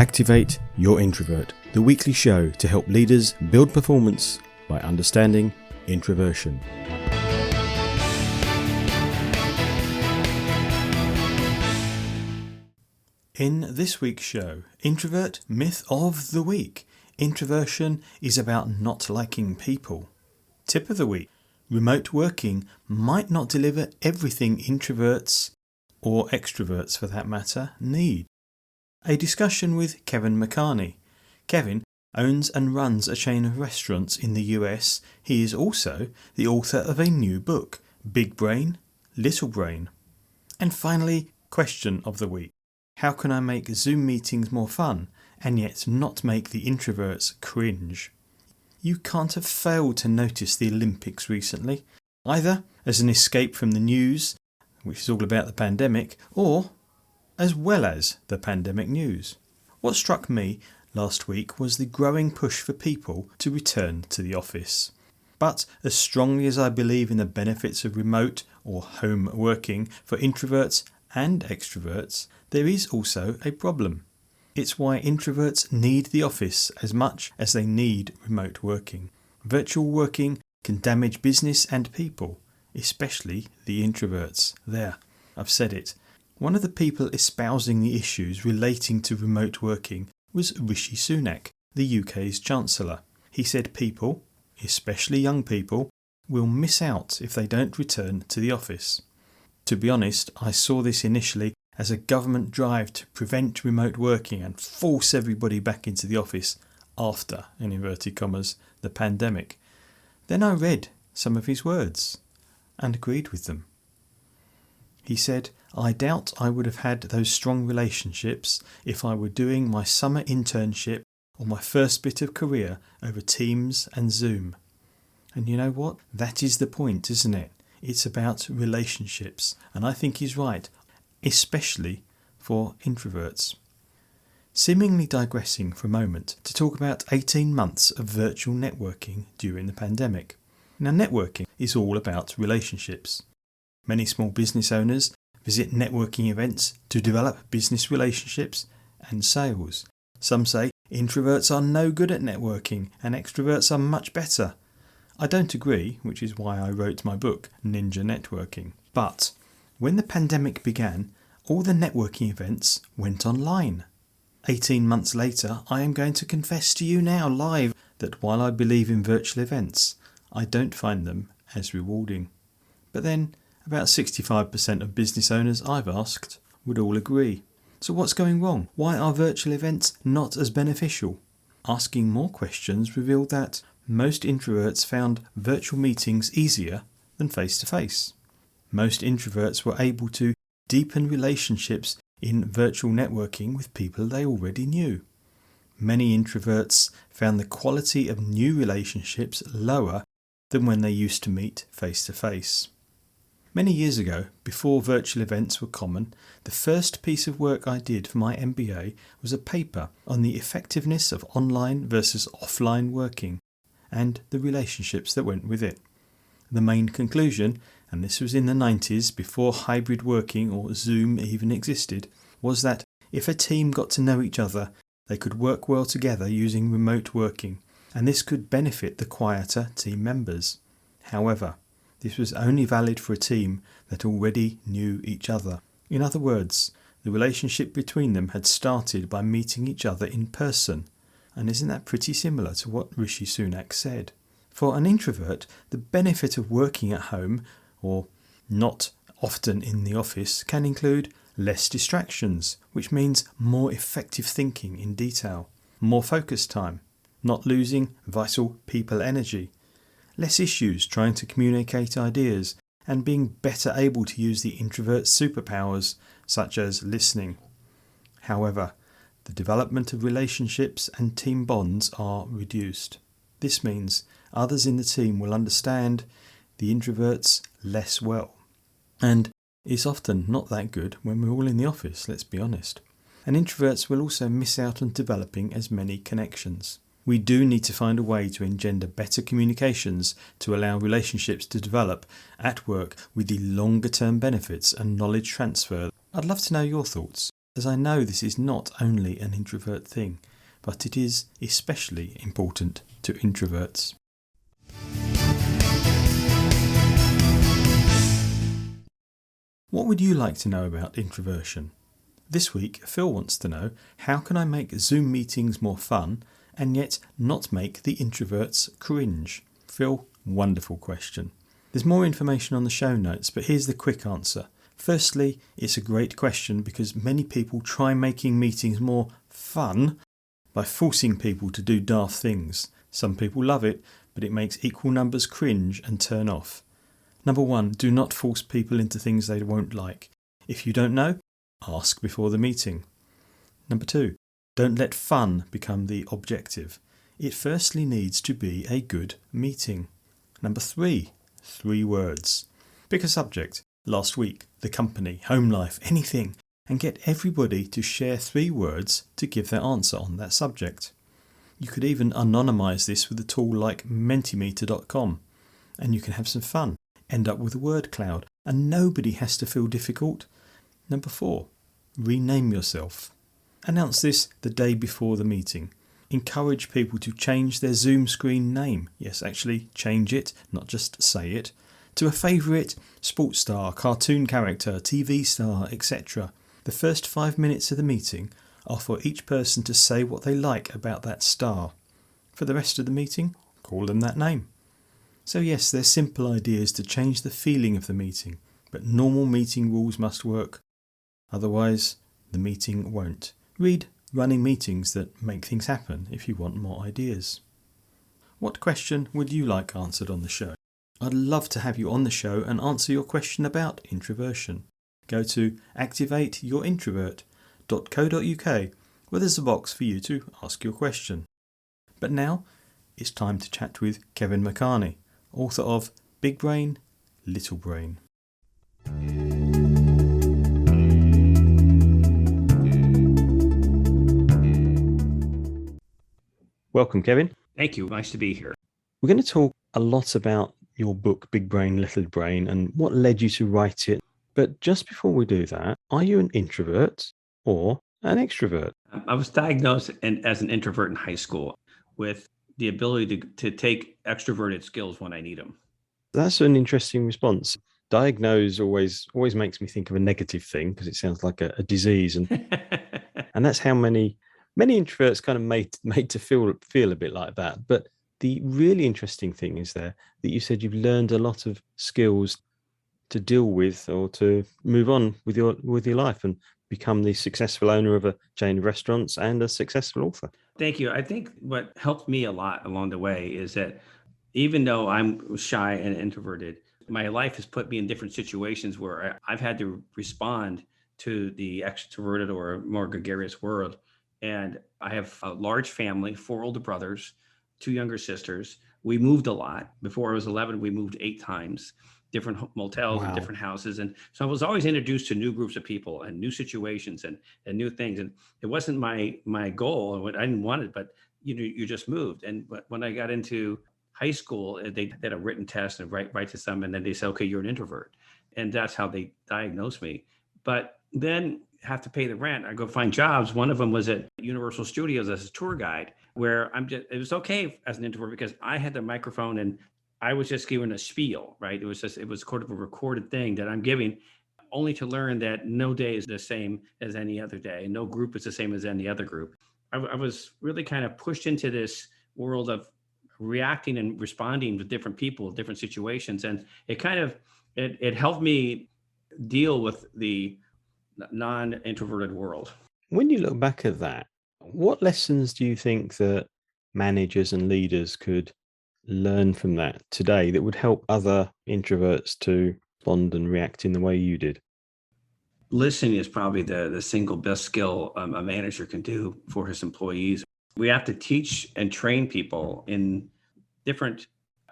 Activate Your Introvert, the weekly show to help leaders build performance by understanding introversion. In this week's show, Introvert Myth of the Week. Introversion is about not liking people. Tip of the week. Remote working might not deliver everything introverts, or extroverts for that matter, need. A discussion with Kevin McCarney. Kevin owns and runs a chain of restaurants in the US. He is also the author of a new book, Big Brain, Little Brain. And finally, question of the week. How can I make Zoom meetings more fun and yet not make the introverts cringe? You can't have failed to notice the Olympics recently, either as an escape from the news, which is all about the pandemic, or as well as the pandemic news. What struck me last week was the growing push for people to return to the office. But as strongly as I believe in the benefits of remote or home working for introverts and extroverts, there is also a problem. It's why introverts need the office as much as they need remote working. Virtual working can damage business and people, especially the introverts. There, I've said it. One of the people espousing the issues relating to remote working was Rishi Sunak, the UK's Chancellor. He said people, especially young people, will miss out if they don't return to the office. To be honest, I saw this initially as a government drive to prevent remote working and force everybody back into the office after, in inverted commas, the pandemic. Then I read some of his words and agreed with them. He said, I doubt I would have had those strong relationships if I were doing my summer internship or my first bit of career over Teams and Zoom. And you know what? That is the point, isn't it? It's about relationships. And I think he's right, especially for introverts. Seemingly digressing for a moment to talk about 18 months of virtual networking during the pandemic. Now, networking is all about relationships. Many small business owners visit networking events to develop business relationships and sales. Some say introverts are no good at networking and extroverts are much better. I don't agree, which is why I wrote my book, Ninja Networking. But when the pandemic began, all the networking events went online. 18 months later, I am going to confess to you now live that while I believe in virtual events, I don't find them as rewarding. But then, about 65% of business owners I've asked would all agree. So what's going wrong? Why are virtual events not as beneficial? Asking more questions revealed that most introverts found virtual meetings easier than face-to-face. Most introverts were able to deepen relationships in virtual networking with people they already knew. Many introverts found the quality of new relationships lower than when they used to meet face-to-face. Many years ago, before virtual events were common, the first piece of work I did for my MBA was a paper on the effectiveness of online versus offline working and the relationships that went with it. The main conclusion, and this was in the 90s before hybrid working or Zoom even existed, was that if a team got to know each other, they could work well together using remote working, and this could benefit the quieter team members. However, this was only valid for a team that already knew each other. In other words, the relationship between them had started by meeting each other in person. And isn't that pretty similar to what Rishi Sunak said? For an introvert, the benefit of working at home, or not often in the office, can include less distractions, which means more effective thinking in detail, more focus time, not losing vital people energy, less issues trying to communicate ideas, and being better able to use the introvert's superpowers, such as listening. However, the development of relationships and team bonds are reduced. This means others in the team will understand the introverts less well. And it's often not that good when we're all in the office, let's be honest. And introverts will also miss out on developing as many connections. We do need to find a way to engender better communications to allow relationships to develop at work with the longer term benefits and knowledge transfer. I'd love to know your thoughts. as I know this is not only an introvert thing, but it is especially important to introverts. What would you like to know about introversion? This week, Phil wants to know, how can I make Zoom meetings more fun and yet not make the introverts cringe? Phil, wonderful question. There's more information on the show notes, but here's the quick answer. Firstly, it's a great question because many people try making meetings more fun by forcing people to do daft things. Some people love it, but it makes equal numbers cringe and turn off. Number 1, do not force people into things they won't like. If you don't know, ask before the meeting. Number 2, don't let fun become the objective. It firstly needs to be a good meeting. Number 3, 3 words. Pick a subject. Last week, the company, home life, anything, and get everybody to share 3 words to give their answer on that subject. You could even anonymise this with a tool like Mentimeter.com, and you can have some fun. End up with a word cloud, and nobody has to feel difficult. Number 4, rename yourself. Announce this the day before the meeting. Encourage people to change their Zoom screen name. Yes, actually change it, not just say it, to a favourite sports star, cartoon character, TV star, etc. The first 5 minutes of the meeting are for each person to say what they like about that star. For the rest of the meeting, call them that name. So yes, they're simple ideas to change the feeling of the meeting, but normal meeting rules must work. Otherwise, the meeting won't. Read Running Meetings That Make Things Happen if you want more ideas. What question would you like answered on the show? I'd love to have you on the show and answer your question about introversion. Go to activateyourintrovert.co.uk where there's a box for you to ask your question. But now, it's time to chat with Kevin McCarney, author of Big Brain, Little Brain. Welcome, Kevin. Thank you. Nice to be here. We're going to talk a lot about your book, Big Brain, Little Brain, and what led you to write it. But just before we do that, are you an introvert or an extrovert? I was diagnosed as an introvert in high school with the ability to take extroverted skills when I need them. That's an interesting response. Diagnose always makes me think of a negative thing because it sounds like a disease, and and that's how many introverts kind of made to feel a bit like that. But the really interesting thing is there that you said you've learned a lot of skills to deal with or to move on with your life and become the successful owner of a chain of restaurants and a successful author. Thank you. I think what helped me a lot along the way is that even though I'm shy and introverted, my life has put me in different situations where I've had to respond to the extroverted or more gregarious world. And I have a large family, 4 older brothers, 2 younger sisters. We moved a lot. Before I was 11, we moved 8 times, different motels and different houses. And so I was always introduced to new groups of people and new situations and new things. And it wasn't my goal. I didn't want it, but you just moved. And when I got into high school, they did a written test and write to some, and then they said, okay, you're an introvert. And that's how they diagnosed me. But then have to pay the rent. I go find jobs. One of them was at Universal Studios as a tour guide, where it was okay as an introvert because I had the microphone and I was just giving a spiel, right? It was sort of a recorded thing that I'm giving, only to learn that no day is the same as any other day. No group is the same as any other group. I was really kind of pushed into this world of reacting and responding to different people, different situations. And it helped me deal with the non-introverted world. When you look back at that, what lessons do you think that managers and leaders could learn from that today that would help other introverts to respond and react in the way you did? Listening is probably the single best skill a manager can do for his employees. We have to teach and train people in different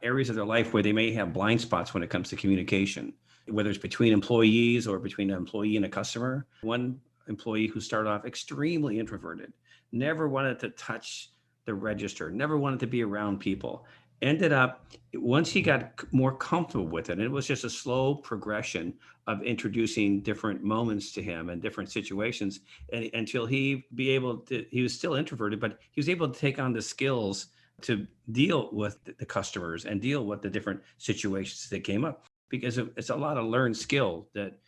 areas of their life where they may have blind spots when it comes to communication, whether it's between employees or between an employee and a customer. One employee who started off extremely introverted, never wanted to touch the register, never wanted to be around people. ended up, once he got more comfortable with it, and it was just a slow progression of introducing different moments to him and different situations, and until he was still introverted, but he was able to take on the skills to deal with the customers and deal with the different situations that came up, because it's a lot of learned skill that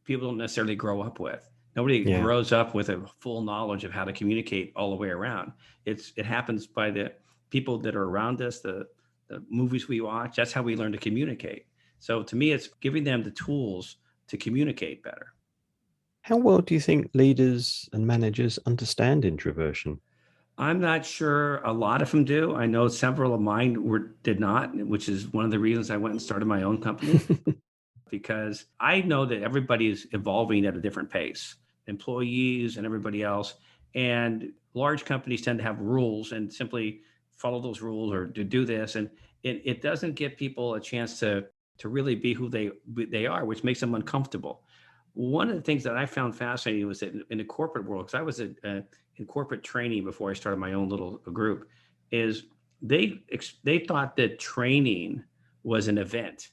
people don't necessarily grow up with. Nobody Yeah. grows up with a full knowledge of how to communicate all the way around. It happens by the people that are around us, the movies we watch. That's how we learn to communicate. So to me, it's giving them the tools to communicate better. How well do you think leaders and managers understand introversion? I'm not sure a lot of them do. I know several of mine did not, which is one of the reasons I went and started my own company. Because I know that everybody is evolving at a different pace, employees and everybody else. And large companies tend to have rules and simply follow those rules or to do this. And it doesn't give people a chance to really be who they are, which makes them uncomfortable. One of the things that I found fascinating was that in the corporate world, because I was in corporate training before I started my own little group, is they thought that training was an event.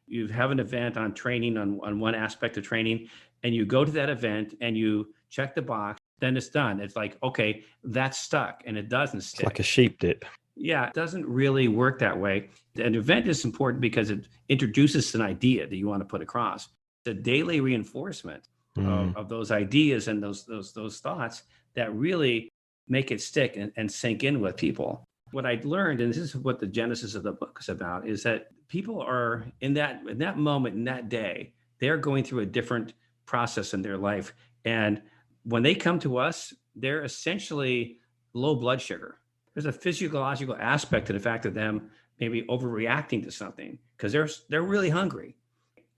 You have an event on training on one aspect of training, and you go to that event and you check the box, then it's done. It's like, okay, that's stuck, and it doesn't It's like a stick. sheep dip. Yeah, it doesn't really work that way. An event is important because it introduces an idea that you want to put across. The daily reinforcement Mm. of those ideas and those thoughts that really make it stick and sink in with people. What I learned, and this is what the genesis of the book is about, is that people are in that moment, in that day, they're going through a different process in their life. And when they come to us, they're essentially low blood sugar. There's a physiological aspect to the fact of them maybe overreacting to something because they're really hungry,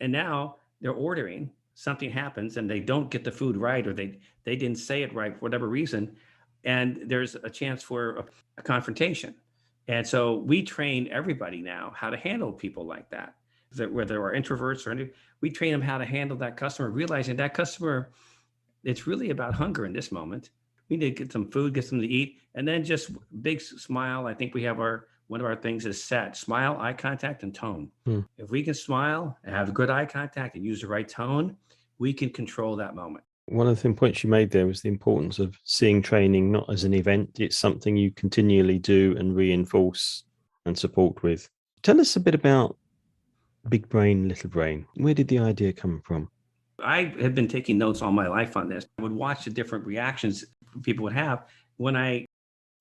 and now they're ordering. Something happens and they don't get the food right, or they didn't say it right for whatever reason, and there's a chance for a confrontation. And so we train everybody now how to handle people like that. That whether they're introverts or any, we train them how to handle that customer, realizing that customer, it's really about hunger in this moment. We need to get some food, get something to eat, and then just big smile. I think we have our one of our things is set smile, eye contact, and tone. Mm. If we can smile and have good eye contact and use the right tone, we can control that moment. One of the points you made there was the importance of seeing training not as an event, it's something you continually do and reinforce and support with. Tell us a bit about big brain, little brain. Where did the idea come from? I have been taking notes all my life on this. I would watch the different reactions people would have when I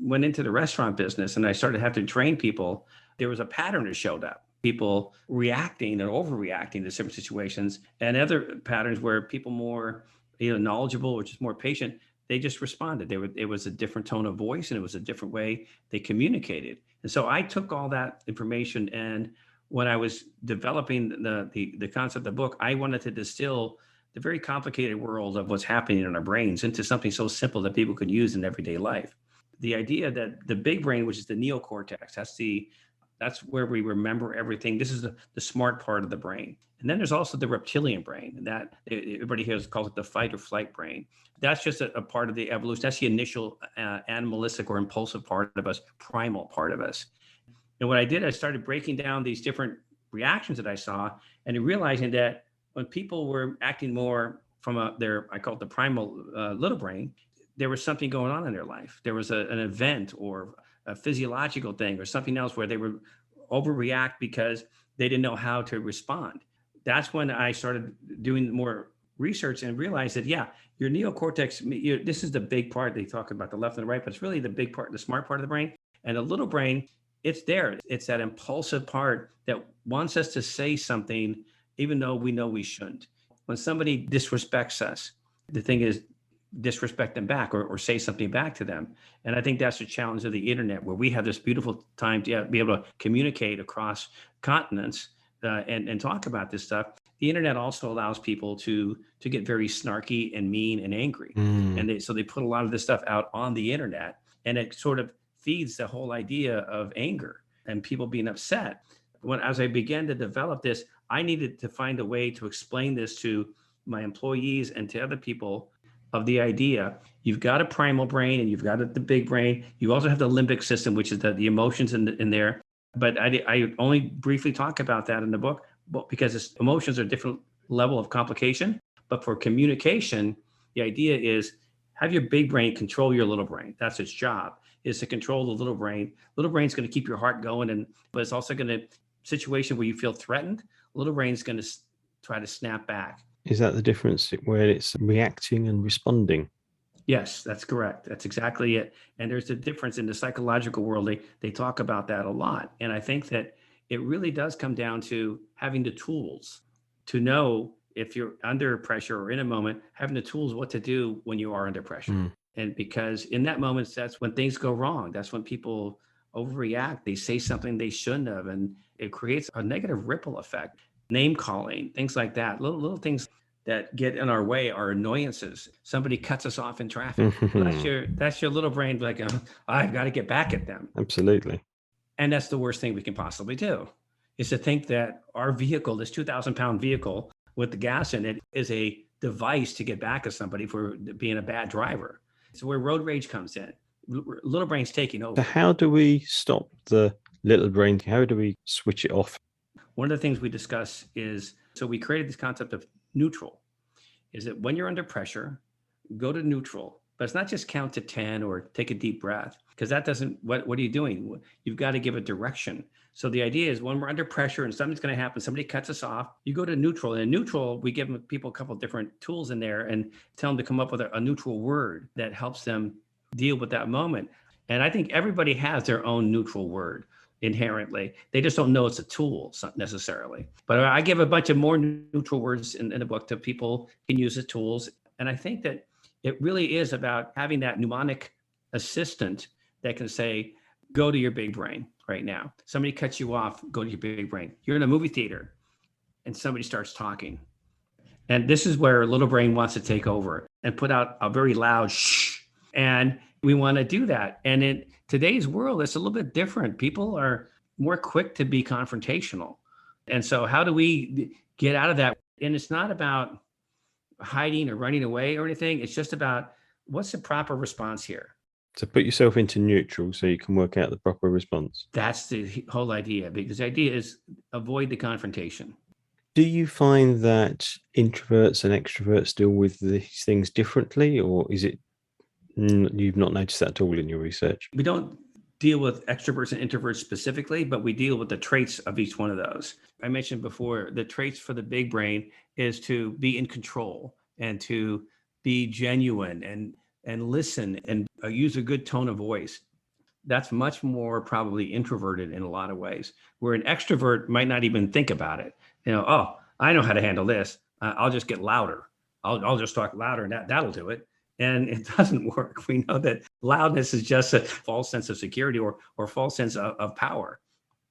went into the restaurant business and I started having to train people. There was a pattern that showed up. People reacting or overreacting to certain situations, and other patterns where people more knowledgeable or just more patient, they just responded. It was a different tone of voice and it was a different way they communicated. And so I took all that information, and when I was developing the concept of the book, I wanted to distill the very complicated world of what's happening in our brains into something so simple that people could use in everyday life. The idea that the big brain, which is the neocortex, that's where we remember everything. This is the smart part of the brain. And then there's also the reptilian brain, and that everybody here calls it the fight or flight brain. That's just a part of the evolution. That's the initial animalistic or impulsive part of us, primal part of us. And what I did, I started breaking down these different reactions that I saw and realizing that when people were acting more from I call it the primal little brain, there was something going on in their life. There was an event or a physiological thing or something else where they would overreact because they didn't know how to respond. That's when I started doing more research and realized that, yeah, your neocortex, this is the big part. They talk about the left and the right, but it's really the big part, the smart part of the brain. And the little brain, it's there. It's that impulsive part that wants us to say something, even though we know we shouldn't. When somebody disrespects us, the thing is, disrespect them back or say something back to them. And I think that's the challenge of the internet, where we have this beautiful time to be able to communicate across continents and talk about this stuff. The internet also allows people to get very snarky and mean and angry. Mm. And so they put a lot of this stuff out on the internet, and it sort of feeds the whole idea of anger and people being upset. As I began to develop this, I needed to find a way to explain this to my employees and to other people, of the idea you've got a primal brain and you've got the big brain. You also have the limbic system, which is the emotions in there. But I only briefly talk about that in the book, because emotions are a different level of complication. But for communication, the idea is have your big brain control your little brain. That's its job, is to control the little brain. Little brain's going to keep your heart going, but it's also going to, situation where you feel threatened, little brain's going to try to snap back. Is that the difference where it's reacting and responding? Yes, that's correct. That's exactly it. And there's a difference in the psychological world. They talk about that a lot. And I think that it really does come down to having the tools to know if you're under pressure or in a moment, having the tools what to do when you are under pressure. And because in that moment, that's when things go wrong. That's when people overreact. They say something they shouldn't have, and it creates a negative ripple effect. Name calling, things like that, little things that get in our way are annoyances. Somebody cuts us off in traffic. That's your little brain like, I've got to get back at them. Absolutely. And that's the worst thing we can possibly do, is to think that our vehicle, this 2,000-pound vehicle with the gas in it, is a device to get back at somebody for being a bad driver. So where road rage comes in, little brain's taking over. So how do we stop the little brain? How do we switch it off? One of the things we discuss is, so we created this concept of neutral, is that when you're under pressure, go to neutral. But it's not just count to 10 or take a deep breath, because that doesn't, what are you doing? You've got to give a direction. So the idea is when we're under pressure and something's going to happen, somebody cuts us off, you go to neutral. And in neutral, we give people a couple of different tools in there and tell them to come up with a neutral word that helps them deal with that moment. And I think everybody has their own neutral word inherently. They just don't know it's a tool necessarily. But I give a bunch of more neutral words in the book that people can use as tools. And I think that it really is about having that mnemonic assistant that can say, go to your big brain right now. Somebody cuts you off, go to your big brain. You're in a movie theater and somebody starts talking. And this is where little brain wants to take over and put out a very loud shh. And we want to do that. And in today's world, it's a little bit different. People are more quick to be confrontational. And so how do we get out of that? And it's not about hiding or running away or anything. It's just about what's the proper response here. To put yourself into neutral so you can work out the proper response. That's the whole idea, because the idea is avoid the confrontation. Do you find that introverts and extroverts deal with these things differently, or is it you've not noticed that at all in your research? We don't deal with extroverts and introverts specifically, but we deal with the traits of each one of those. I mentioned before, the traits for the big brain is to be in control and to be genuine and listen and use a good tone of voice. That's much more probably introverted in a lot of ways, where an extrovert might not even think about it. Oh, I know how to handle this. I'll just get louder. I'll just talk louder and that'll do it. And it doesn't work. We know that loudness is just a false sense of security or false sense of power.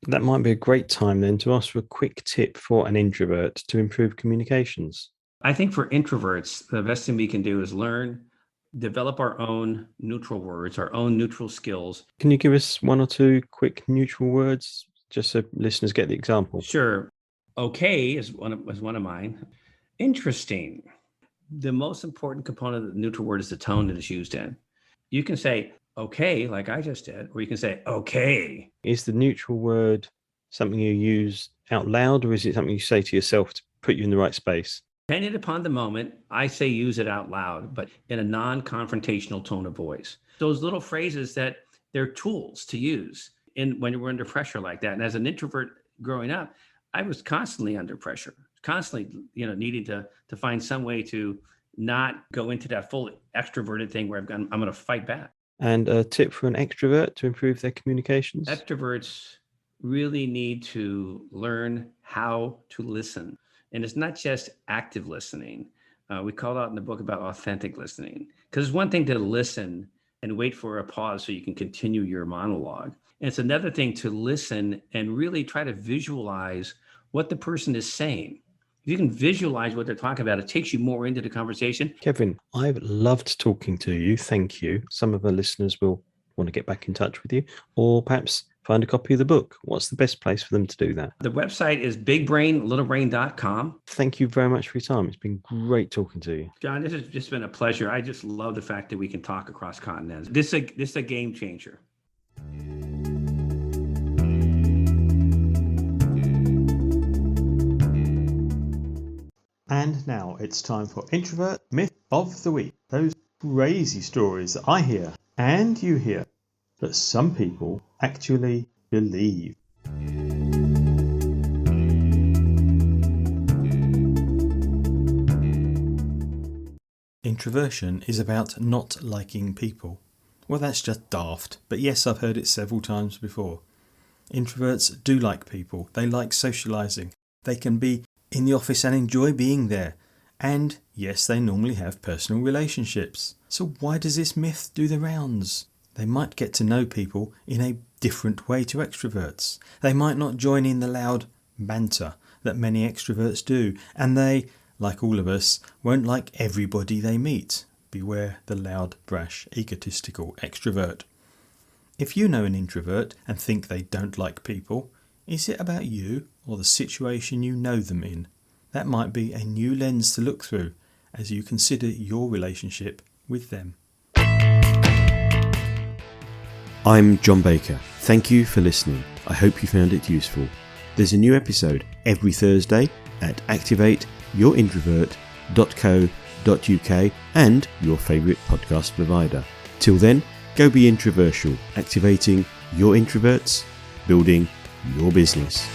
That might be a great time then to ask for a quick tip for an introvert to improve communications. I think for introverts, the best thing we can do is develop our own neutral words, our own neutral skills. Can you give us one or two quick neutral words, just so listeners get the example? Sure. Okay is one of mine. Interesting. The most important component of the neutral word is the tone that it's used in. You can say okay, like I just did, or you can say okay. Is the neutral word something you use out loud, or is it something you say to yourself to put you in the right space? Depending upon the moment, I say use it out loud, but in a non-confrontational tone of voice. Those little phrases that they're tools to use when we're under pressure like that. And as an introvert growing up, I was constantly under pressure, constantly, needing to find some way to not go into that full extroverted thing where I'm going to fight back. And a tip for an extrovert to improve their communications? Extroverts really need to learn how to listen. And it's not just active listening. We call out in the book about authentic listening, because it's one thing to listen and wait for a pause so you can continue your monologue. And it's another thing to listen and really try to visualize what the person is saying. If you can visualize what they're talking about, it takes you more into the conversation. Kevin, I've loved talking to you. Thank you. Some of our listeners will want to get back in touch with you, or perhaps find a copy of the book. What's the best place for them to do that? The website is bigbrainlittlebrain.com. Thank you very much for your time. It's been great talking to you. John, this has just been a pleasure. I just love the fact that we can talk across continents. This is a game changer. And now it's time for Introvert Myth of the Week. Those crazy stories that I hear and you hear that some people actually believe. Introversion is about not liking people. Well, that's just daft, but yes, I've heard it several times before. Introverts do like people. They like socialising. They can be in the office and enjoy being there. And yes, they normally have personal relationships. So why does this myth do the rounds? They might get to know people in a different way to extroverts. They might not join in the loud banter that many extroverts do. And they, like all of us, won't like everybody they meet. Beware the loud, brash, egotistical extrovert. If you know an introvert and think they don't like people, is it about you or the situation you know them in? That might be a new lens to look through as you consider your relationship with them. I'm John Baker. Thank you for listening. I hope you found it useful. There's a new episode every Thursday at activateyourinTrovert.co.uk and your favourite podcast provider. Till then, go be introversial, activating your introverts, building your business.